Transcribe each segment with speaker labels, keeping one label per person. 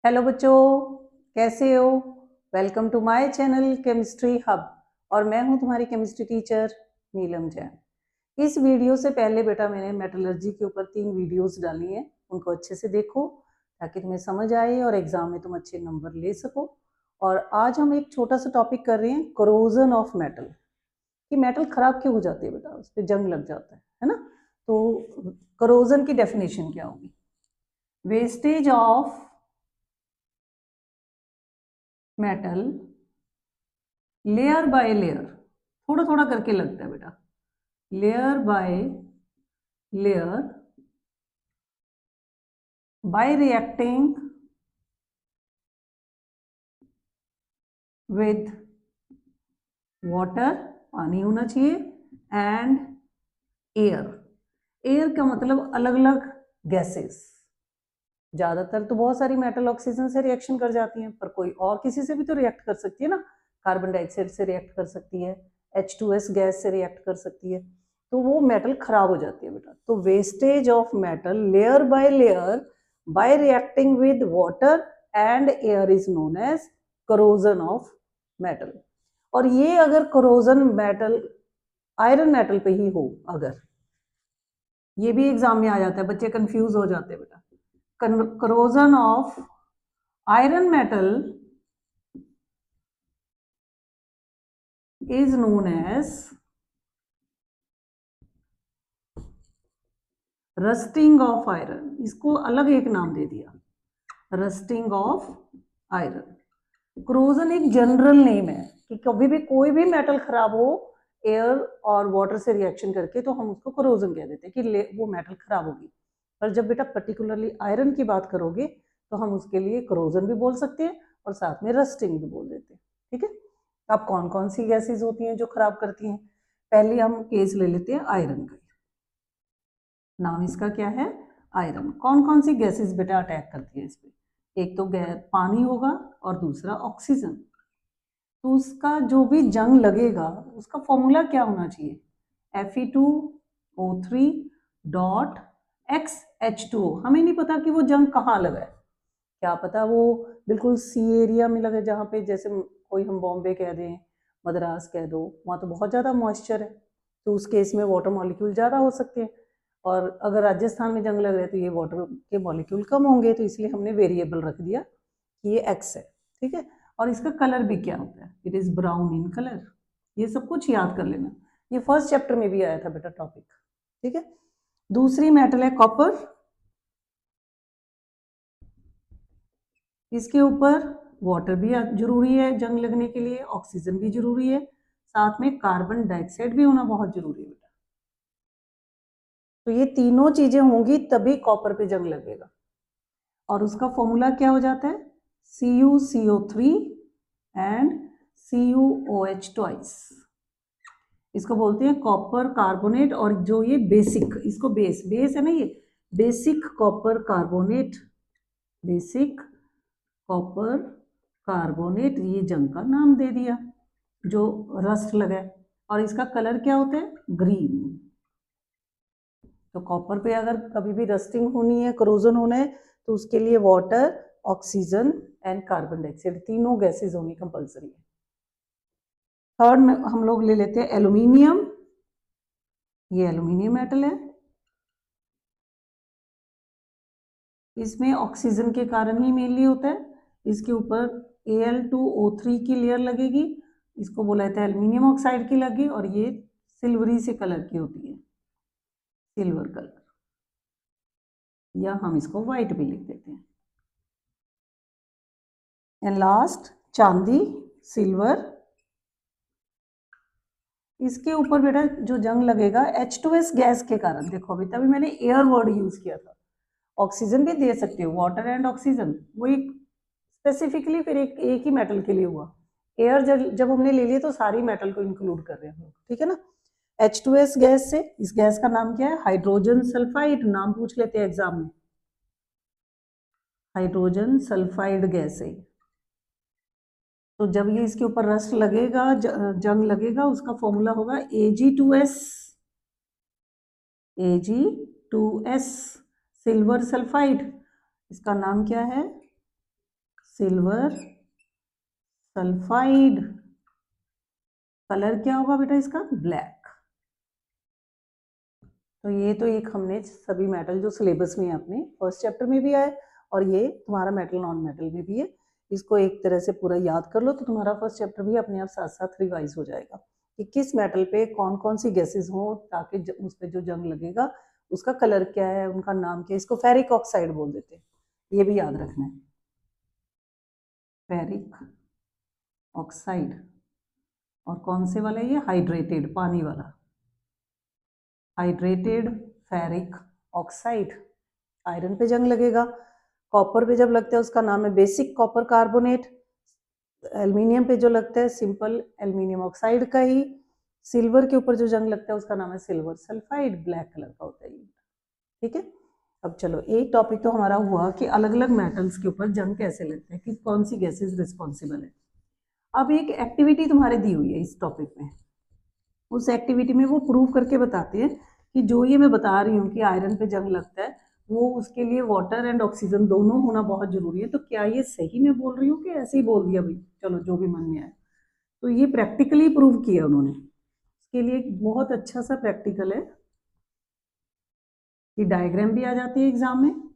Speaker 1: Hello बच्चों, कैसे हो। Welcome to my channel chemistry hub. और मैं हूं तुम्हारी केमिस्ट्री टीचर नीलम जैन। इस वीडियो से पहले बेटा मैंने मेटलर्जी के ऊपर 3 वीडियोस डाली हैं, उनको अच्छे से देखो ताकि तुम्हें समझ आए और एग्जाम में तुम अच्छे नंबर ले सको। और आज हम एक छोटा सा टॉपिक कर रहे हैं, करोजन ऑफ मेटल। कि मेटल खराब क्यों हो जाती है बेटा, उस पर जंग लग जाता है ना। तो करोजन की डेफिनेशन क्या होगी? Wastage of metal layer by layer, थोड़ा थोड़ा करके लगता है बेटा, layer by layer, by reacting with water, पानी होना चाहिए, एंड एयर। एयर का मतलब अलग अलग गैसेस। ज्यादातर तो बहुत सारी मेटल ऑक्सीजन से रिएक्शन कर जाती हैं, पर कोई और किसी से भी तो रिएक्ट कर सकती है ना। कार्बन डाइऑक्साइड से रिएक्ट कर सकती है, H2S गैस से रिएक्ट कर सकती है, तो वो मेटल खराब हो जाती है बेटा। तो wastage of metal layer by reacting with water and air is known as corrosion of metal. और ये अगर करोजन मेटल आयरन मेटल पे ही हो, अगर ये भी एग्जाम में आ जाता है, बच्चे कंफ्यूज हो जाते हैं बेटा। corrosion of iron metal is known as rusting of iron. इसको अलग एक नाम दे दिया, रस्टिंग ऑफ आयरन। क्रोजन एक जनरल नेम है कि कभी भी कोई भी मेटल खराब हो एयर और वाटर से रिएक्शन करके, तो हम उसको क्रोजन कह देते हैं कि वो मेटल खराब होगी। पर जब बेटा पर्टिकुलरली आयरन की बात करोगे तो हम उसके लिए क्रोजन भी बोल सकते हैं और साथ में रस्टिंग भी बोल देते हैं। ठीक है। अब कौन कौन सी गैसेज होती हैं जो खराब करती हैं? पहले हम केस ले लेते हैं आयरन का। नाम इसका क्या है? आयरन। कौन कौन सी गैसेस बेटा अटैक करती है इस पे? एक तो पानी होगा और दूसरा ऑक्सीजन। तो उसका जो भी जंग लगेगा उसका फॉर्मूला क्या होना चाहिए? Fe2O3 dot XH2O। हमें नहीं पता कि वो जंग कहाँ लगा है, क्या पता वो बिल्कुल सी एरिया में लगे, जहाँ पे जैसे कोई हम बॉम्बे कह दें, मद्रास कह दो, वहाँ तो बहुत ज़्यादा मॉइस्चर है, तो उस केस में वाटर मॉलिक्यूल ज़्यादा हो सकते हैं। और अगर राजस्थान में जंग लग रहा है तो ये वाटर के मॉलिक्यूल कम होंगे, तो इसलिए हमने वेरिएबल रख दिया कि ये एक्स है। ठीक है। और इसका कलर भी क्या होता है? It is brown in colour. ये सब कुछ याद कर लेना, ये फर्स्ट चैप्टर में भी आया था बेटा टॉपिक। ठीक है। दूसरी मेटल है कॉपर। इसके ऊपर वाटर भी जरूरी है जंग लगने के लिए, ऑक्सीजन भी जरूरी है, साथ में कार्बन डाइऑक्साइड भी होना बहुत जरूरी है बेटा। तो ये तीनों चीजें होंगी तभी कॉपर पे जंग लगेगा। और उसका फॉर्मूला क्या हो जाता है? CuCO3 and CuOH twice. इसको बोलते हैं कॉपर कार्बोनेट। और जो ये बेसिक, इसको बेस बेस है ना, ये basic copper carbonate, basic copper carbonate, ये जंग का नाम दे दिया जो रस्ट लगा है। और इसका कलर क्या होता है? ग्रीन। तो कॉपर पे अगर कभी भी रस्टिंग होनी है, करोजन होना है, तो उसके लिए water, oxygen and carbon dioxide तीनों गैसेज होनी कंपलसरी है। थर्ड में हम लोग ले लेते हैं एल्यूमिनियम। ये एल्यूमिनियम मेटल है। इसमें ऑक्सीजन के कारण ही मेनली होता है। इसके ऊपर Al2O3 की लेयर लगेगी, इसको बोला जाता है एल्यूमिनियम ऑक्साइड की लगी, और ये सिल्वरी से कलर की होती है, सिल्वर कलर, या हम इसको व्हाइट भी लिख देते हैं। एंड लास्ट चांदी, सिल्वर। इसके ऊपर बेटा जो जंग लगेगा H2S गैस के कारण, देखो अभी तभी मैंने एयर वर्ड यूज किया था, ऑक्सीजन भी दे सकते हो, वाटर एंड ऑक्सीजन, वो एक स्पेसिफिकली फिर एक ही मेटल के लिए हुआ। एयर जब हमने ले लिया तो सारी मेटल को इंक्लूड कर रहे हैं हम लोग। ठीक है ना। H2S गैस से, इस गैस का नाम क्या है? Hydrogen sulphide. नाम पूछ लेते हैं एग्जाम में, हाइड्रोजन सल्फाइड गैस है। तो जब ये इसके ऊपर रस्ट लगेगा, जंग लगेगा, उसका फॉर्मूला होगा Ag2S, Ag2S, सिल्वर सल्फाइड। इसका नाम क्या है? Silver sulphide. कलर क्या होगा बेटा इसका? ब्लैक। तो ये तो एक हमने सभी मेटल जो सिलेबस में अपने फर्स्ट चैप्टर में भी आए और ये तुम्हारा मेटल नॉन मेटल में भी है, इसको एक तरह से पूरा याद कर लो तो तुम्हारा फर्स्ट चैप्टर भी अपने आप साथ साथ रिवाइज हो जाएगा कि किस मेटल पे कौन कौन सी गैसेस हों, ताकि उस पर जो जंग लगेगा उसका कलर क्या है, उनका नाम क्या है। इसको फेरिक ऑक्साइड बोल देते हैं, ये भी याद रखना है, फेरिक ऑक्साइड। और कौन से वाला है ये? हाइड्रेटेड, पानी वाला, हाइड्रेटेड फेरिक ऑक्साइड। आयरन पे जंग लगेगा। कॉपर पे जब लगता है उसका नाम है बेसिक कॉपर कार्बोनेट। एल्युमिनियम पे जो लगता है सिंपल एल्युमिनियम ऑक्साइड का ही। सिल्वर के ऊपर जो जंग लगता है उसका नाम है सिल्वर सल्फाइड, ब्लैक कलर का होता है ये। ठीक है। अब चलो, एक टॉपिक तो हमारा हुआ कि अलग अलग मेटल्स के ऊपर जंग कैसे लगता है, कि कौन सी गैसेज रिस्पॉन्सिबल है। अब एक एक्टिविटी तुम्हारे दी हुई है इस टॉपिक में, उस एक्टिविटी में वो प्रूव करके बताते हैं कि जो ये मैं बता रही हूँ कि आयरन पे जंग लगता है वो उसके लिए वाटर एंड ऑक्सीजन दोनों होना बहुत जरूरी है। तो क्या ये सही मैं बोल रही हूँ कि ऐसे ही बोल दिया भाई, चलो जो भी मन में आए। तो ये प्रैक्टिकली प्रूव किया उन्होंने। इसके लिए एक बहुत अच्छा सा प्रैक्टिकल है, ये डायग्राम भी आ जाती है एग्जाम में।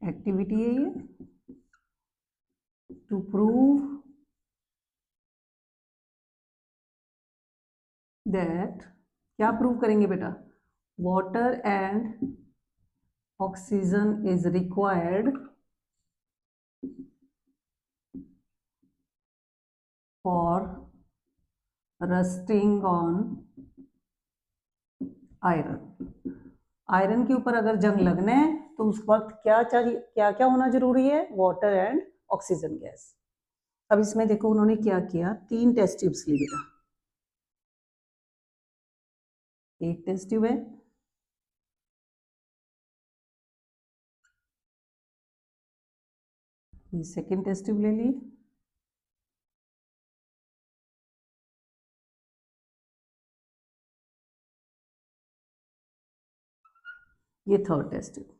Speaker 1: एक्टिविटी है ये, टू प्रूव दैट, क्या प्रूव करेंगे बेटा? Water and oxygen is required for rusting on iron. Iron के ऊपर अगर जंग लगना है तो उस वक्त क्या चाहिए, क्या क्या होना जरूरी है? Water and oxygen gas. अब इसमें देखो उन्होंने क्या किया, 3 टेस्ट ट्यूब्स ली बेटा। एक टेस्ट ट्यूब है, ये सेकेंड टेस्ट ट्यूब ले ली, ये थर्ड टेस्ट ट्यूब।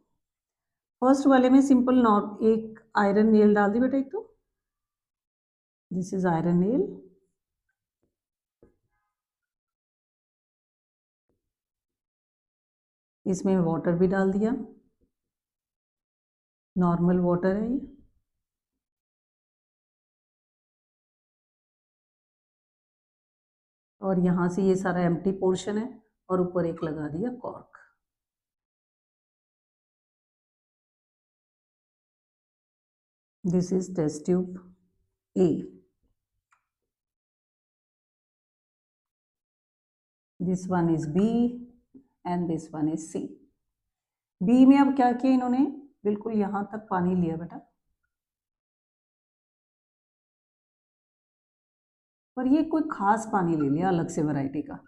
Speaker 1: फर्स्ट वाले में सिंपल नॉट एक आयरन नेल डाल दी बेटा, एक तो दिस इज आयरन नेल। इसमें वाटर भी डाल दिया, नॉर्मल वाटर है ये। और यहाँ से ये सारा एम्प्टी पोर्शन है और ऊपर एक लगा दिया cork. This is test tube A, this one is B and this one is C. B में अब क्या किया इन्होंने, बिल्कुल यहां तक पानी लिया बेटा, पर ये कोई खास पानी ले लिया अलग से वैरायटी का।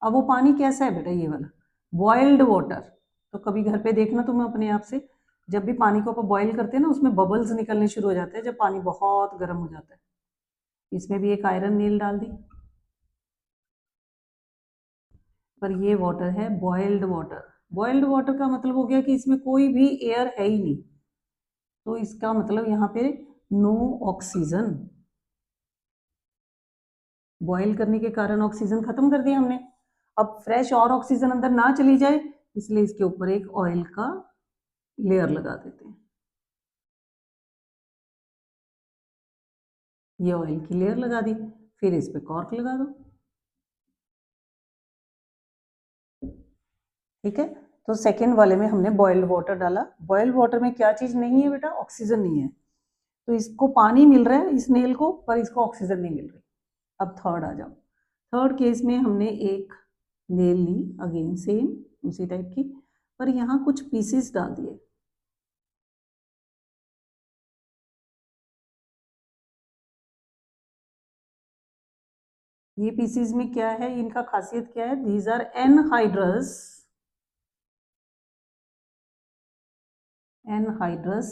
Speaker 1: अब वो पानी कैसा है बेटा? ये वाला बॉइल्ड वाटर। तो कभी घर पे देखना तुम अपने आप से, जब भी पानी को अपन बॉईल करते हैं ना उसमें बबल्स निकलने शुरू हो जाते हैं जब पानी बहुत गर्म हो जाता है। इसमें भी एक आयरन नील डाल दी, पर ये वाटर है बॉइल्ड वाटर। बॉइल्ड वाटर का मतलब हो गया कि इसमें कोई भी एयर है ही नहीं, तो इसका मतलब यहाँ पे नो ऑक्सीजन। बॉईल करने के कारण ऑक्सीजन खत्म कर दिया हमने। अब फ्रेश और ऑक्सीजन अंदर ना चली जाए इसलिए इसके ऊपर एक ऑयल का लेयर लगा देते हैं। ये ऑयल की लेयर लगा दी, फिर इस पे कॉर्क लगा दो। ठीक है। तो सेकेंड वाले में हमने बॉइल्ड वाटर डाला। बॉइल्ड वाटर में क्या चीज नहीं है बेटा? ऑक्सीजन नहीं है। तो इसको पानी मिल रहा है इस नेल को, पर इसको ऑक्सीजन नहीं मिल रही। अब थर्ड आ जाओ। थर्ड केस में हमने एक नेल ली, अगेन सेम उसी टाइप की, पर यहाँ कुछ पीसेस डाल दिए। ये पीसेस में क्या है, इनका खासियत क्या है? These are anhydrous, anhydrous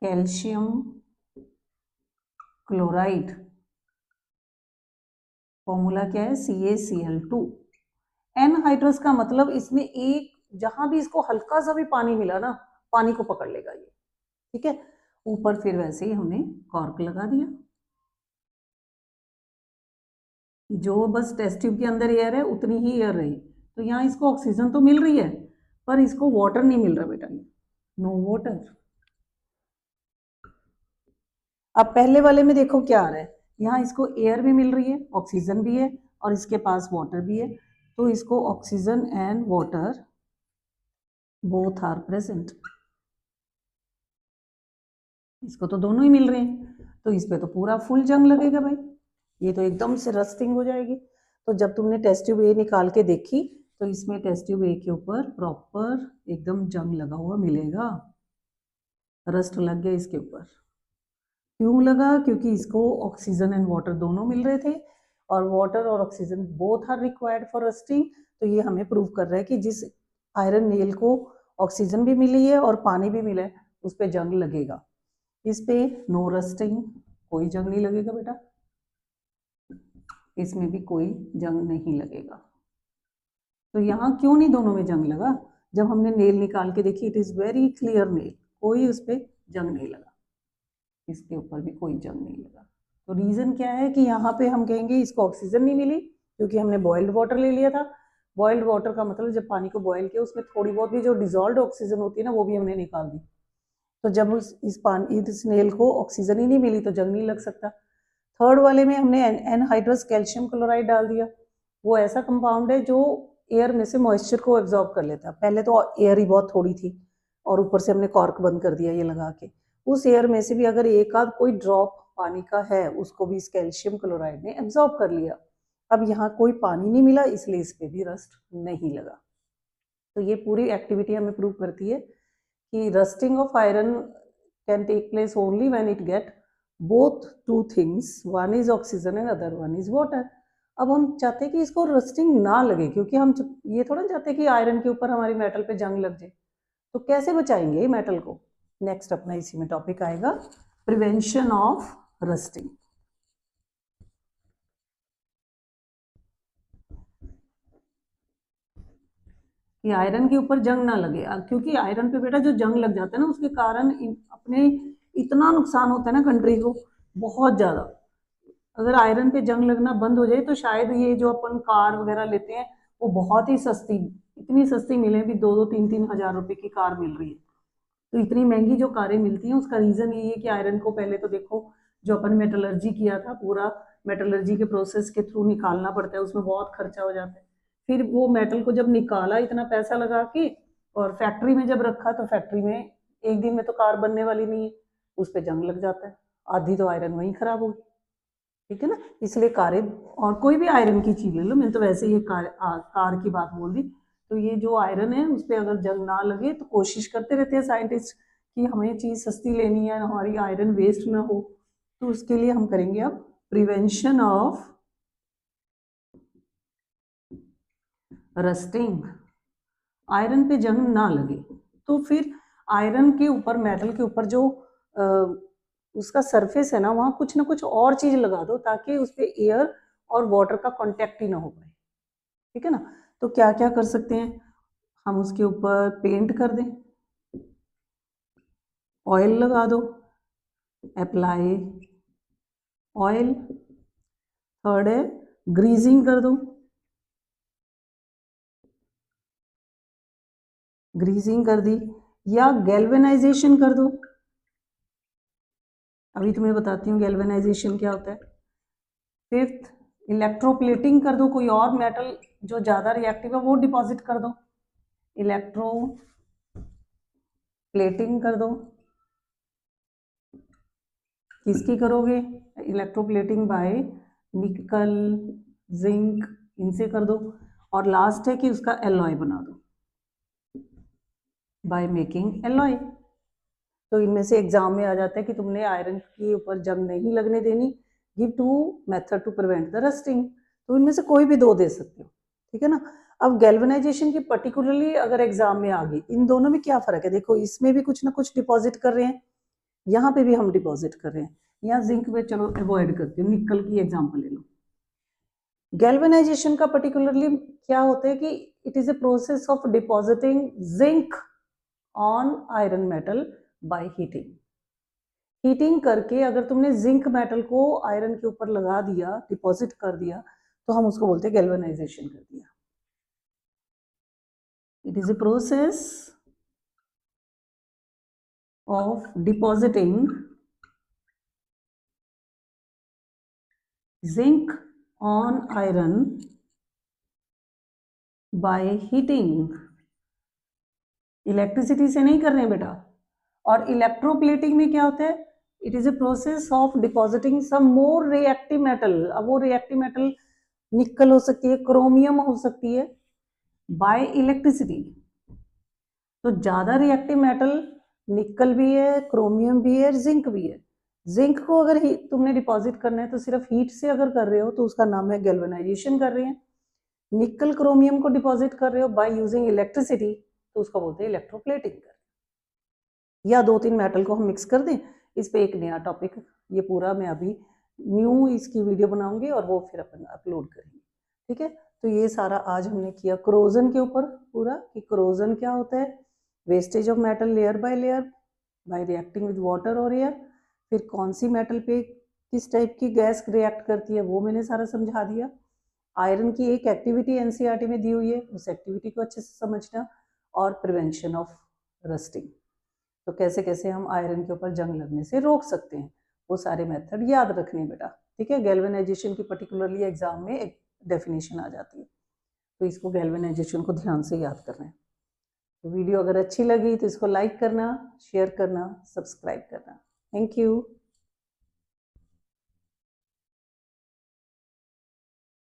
Speaker 1: calcium chloride, formula क्या है, CaCl2। एनहाइड्रस का मतलब इसमें एक, जहां भी इसको हल्का सा भी पानी मिला ना, पानी को पकड़ लेगा ये, ठीक है। ऊपर फिर वैसे ही हमने कॉर्क लगा दिया, जो बस टेस्ट ट्यूब के अंदर एयर है उतनी ही एयर रही। तो यहाँ इसको ऑक्सीजन तो मिल रही है, पर इसको वाटर नहीं मिल रहा बेटा, नो वाटर। अब पहले वाले में देखो क्या आ रहा है, यहाँ इसको एयर भी मिल रही है, ऑक्सीजन भी है, और इसके पास वाटर भी है। तो इसको oxygen and water both are present, इसको तो दोनों ही मिल रहे हैं, तो इस पे तो पूरा फुल जंग लगेगा भाई, ये तो एकदम से रस्टिंग हो जाएगी। तो जब तुमने टेस्ट ट्यूब ए निकाल के देखी, तो इसमें टेस्ट ट्यूब ए के ऊपर प्रॉपर एकदम जंग लगा हुआ मिलेगा, रस्ट लग गया इसके ऊपर। क्यों लगा, क्योंकि इसको ऑक्सीजन एंड वाटर दोनों मिल रहे थे, और वाटर और oxygen both are required for rusting. तो ये हमें प्रूव कर रहा है कि जिस आयरन नेल को ऑक्सीजन भी मिली है और पानी भी मिला है, उस पर जंग लगेगा। इस पे नो रस्टिंग, कोई जंग नहीं लगेगा बेटा, इसमें भी कोई जंग नहीं लगेगा। तो यहाँ क्यों नहीं दोनों में जंग लगा, जब हमने नेल निकाल के देखी, it is very clear nail, कोई उस पर जंग नहीं लगा, इसके ऊपर भी कोई जंग नहीं लगा। तो रीजन क्या है कि यहाँ पे हम कहेंगे इसको ऑक्सीजन नहीं मिली, क्योंकि हमने बॉइल्ड वाटर ले लिया था। बॉइल्ड वाटर का मतलब जब पानी को बॉयल किया, उसमें थोड़ी बहुत भी जो डिजॉल्व ऑक्सीजन होती है ना, वो भी हमने निकाल दी। तो जब इस नेल को ऑक्सीजन ही नहीं मिली, तो जंग नहीं लग सकता। थर्ड वाले में हमने एनहाइड्रस कैल्शियम क्लोराइड डाल दिया, वो ऐसा कंपाउंड है जो एयर में से मॉइस्चर को एब्जॉर्ब कर लेता है। पहले तो एयर ही बहुत थोड़ी थी, और ऊपर से हमने कॉर्क बंद कर दिया ये लगा के, उस एयर में से भी अगर एक आध कोई ड्रॉप पानी का है, उसको भी इस कैल्शियम क्लोराइड ने एब्जॉर्ब कर लिया। अब यहाँ कोई पानी नहीं मिला, इसलिए इस पे भी रस्ट नहीं लगा। तो ये पूरी एक्टिविटी हमें प्रूव करती है कि rusting of iron can take place only when it get both two things, one is oxygen and other one is water. अब हम चाहते हैं कि इसको रस्टिंग ना लगे, क्योंकि हम ये थोड़ा चाहते हैं कि आयरन के ऊपर हमारी मेटल पे जंग लग जाए। तो कैसे बचाएंगे मेटल को, नेक्स्ट अपना इसी में टॉपिक आएगा, प्रिवेंशन ऑफ रस्टिंग। कि आयरन के ऊपर जंग ना लगे, क्योंकि आयरन पे बेटा जो जंग लग जाता है ना, उसके कारण अपने इतना नुकसान होता है ना कंट्री को, बहुत ज्यादा। अगर आयरन पे जंग लगना बंद हो जाए, तो शायद ये जो अपन कार वगैरह लेते हैं, वो बहुत ही सस्ती, इतनी सस्ती मिले भी, 2-2 3-3 हजार रुपए की कार मिल रही है। तो इतनी महंगी जो कारें मिलती हैं, उसका रीजन ये है कि आयरन को पहले तो देखो, जो अपन मेटलर्जी किया था, पूरा मेटलर्जी के प्रोसेस के थ्रू निकालना पड़ता है, उसमें बहुत खर्चा हो जाता है। फिर वो मेटल को जब निकाला इतना पैसा लगा के, और फैक्ट्री में जब रखा, तो फैक्ट्री में एक दिन में तो कार बनने वाली नहीं है, उस पर जंग लग जाता है, आधी तो आयरन वहीं खराब होगी, ठीक है ना। इसलिए कारें, और कोई भी आयरन की चीज ले लो, मैंने तो वैसे ही कार की बात बोल दी। तो ये जो आयरन है, उस पर अगर जंग ना लगे, तो कोशिश करते रहते हैं साइंटिस्ट कि हमें चीज सस्ती लेनी है, हमारी आयरन वेस्ट ना हो। तो उसके लिए हम करेंगे अब प्रिवेंशन ऑफ रस्टिंग, आयरन पे जंग ना लगे। तो फिर आयरन के ऊपर, मेटल के ऊपर जो उसका सरफेस है ना, वहाँ कुछ ना कुछ और चीज लगा दो, ताकि उस पर एयर और वाटर का कांटेक्ट ही ना हो पाए, ठीक है ना। तो क्या क्या कर सकते हैं हम, उसके ऊपर पेंट कर दें, ऑयल लगा दो, अप्लाई ऑयल। थर्ड है ग्रीजिंग कर दो, ग्रीजिंग कर दी, या गैल्वेनाइजेशन कर दो। अभी तुम्हें बताती हूँ गैल्वेनाइजेशन क्या होता है। फिफ्थ, इलेक्ट्रोप्लेटिंग कर दो, कोई और मेटल जो ज़्यादा रिएक्टिव है वो डिपॉजिट कर दो, इलेक्ट्रो प्लेटिंग कर दो। किसकी करोगे, इलेक्ट्रोप्लेटिंग बाय निकल, जिंक, इनसे कर दो। और लास्ट है कि उसका एलॉय बना दो बाय मेकिंग एलॉय। तो इनमें से एग्जाम में आ जाता है कि तुमने आयरन के ऊपर जंग नहीं लगने देनी, give two method to prevent the rusting. तो इनमें से कोई भी दो दे सकते हो, ठीक है ना। अब गैल्वेनाइजेशन की पर्टिकुलरली अगर एग्जाम में आ गई, इन दोनों में क्या फर्क है, देखो इसमें भी कुछ ना कुछ डिपॉजिट कर रहे हैं, यहाँ पे भी हम डिपॉजिट कर रहे हैं। यहाँ जिंक में चलो अवॉइड करती हूँ, निकल की एग्जांपल ले लो। गैल्वेनाइजेशन का पर्टिकुलरली क्या होता है कि it is a process of depositing zinc on iron metal by heating. Heating करके अगर तुमने जिंक मेटल को आयरन के ऊपर लगा दिया, डिपॉजिट कर दिया, तो हम उसको बोलते हैं गैल्वेनाइजेशन कर दिया। It is a process of depositing zinc on iron by heating. Electricity से नहीं कर रहे हैं बेटा। और इलेक्ट्रोप्लेटिंग में क्या होता है, it is a process of depositing some more reactive metal. अब वो रिएक्टिव मेटल निकल हो सकती है, क्रोमियम हो सकती है, बाय इलेक्ट्रिसिटी। तो ज्यादा रिएक्टिव मेटल निकल भी है, क्रोमियम भी है, जिंक भी है। जिंक को अगर तुमने डिपॉजिट करना है तो सिर्फ हीट से अगर कर रहे हो तो उसका नाम है गैल्वेनाइजेशन कर रहे हैं। निकल क्रोमियम को डिपॉजिट कर रहे हो बाय यूजिंग इलेक्ट्रिसिटी तो उसको बोलते हैं इलेक्ट्रोप्लेटिंग कर। या 2-3 मेटल को हम मिक्स कर दें, इस पे एक नया टॉपिक, ये पूरा मैं अभी न्यू इसकी वीडियो बनाऊंगी और वो फिर अपन अपलोड करेंगे। ठीक है, तो ये सारा आज हमने किया क्रोजन के ऊपर पूरा, कि क्रोजन क्या होता है, wastage of metal layer by reacting with water और एयर। फिर कौन सी मेटल पे किस टाइप की गैस रिएक्ट करती है वो मैंने सारा समझा दिया। आयरन की एक एक्टिविटी एनसीईआरटी में दी हुई है, उस एक्टिविटी को अच्छे से समझना, और प्रिवेंशन ऑफ रस्टिंग। तो कैसे कैसे हम आयरन के ऊपर जंग लगने से रोक सकते हैं, वो सारे मेथड याद रखने बेटा। ठीक है, गैल्वेनाइजेशन की पर्टिकुलरली एग्जाम में एक डेफिनेशन आ जाती है, तो इसको गैल्वेनाइजेशन को ध्यान से याद करना है। तो वीडियो अगर अच्छी लगी तो इसको लाइक करना, शेयर करना, सब्सक्राइब करना। Thank you.